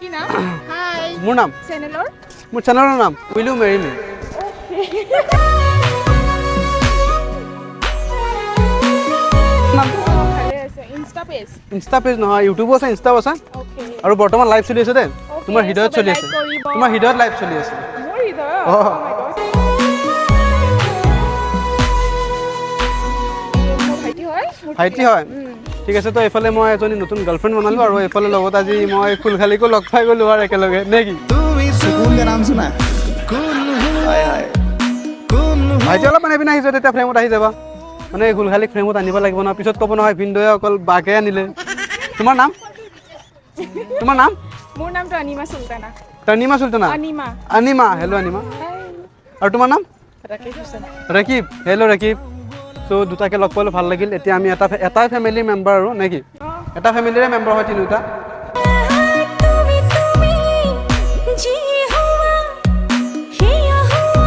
কি নাম? হাই। মোৰ নাম চেনেলৰ? মোৰ চেনেলৰ নাম will you marry me. Insta page নহয়, ইউটিউবো আছে, ইনষ্টাও আছে আৰু বৰ্তমান লাইভ চলি আছে দেই। তোমাৰ হৃদয়ত চলি আছে, তোমাৰ হৃদয়ত লাইভ চলি আছে। মোৰ হৃদয়ত? মোৰ ভাইটি হয়। ঠিক আছে, তো এইফালে মই এজনী নতুন গাৰ্লফ্ৰেণ্ড বনালোঁ আৰু এইফালে লগত আজি মই ফুলখালীকো লগ পাই গ'লোঁ আৰু একেলগে নে কি? ভাইটি অলপ মানে পিনে আহিছে, তেতিয়া ফ্ৰেমত আহি যাবা। মানে ফুলখালীক ফ্ৰেমত আনিব লাগিব ন, পিছত ক'ব নহয় ভিনদেউৱে অকল বাকে আনিলে। তোমাৰ নাম? তোমাৰ নাম? মোৰ নামটো অনিমা চুলতানা। তনিমা চুলতানা? অনিমা। হেল্ল' অনিমা। আৰু তোমাৰ নাম? ৰাকিব। হেল্ল' ৰাকিব। চ' দুটাকে লগ পালোঁ, ভাল লাগিল। এতিয়া আমি এটাই ফেমিলি মেম্বাৰ আৰু নে কি? এটা ফেমিলিৰে মেম্বাৰ হয় তিনিওটা।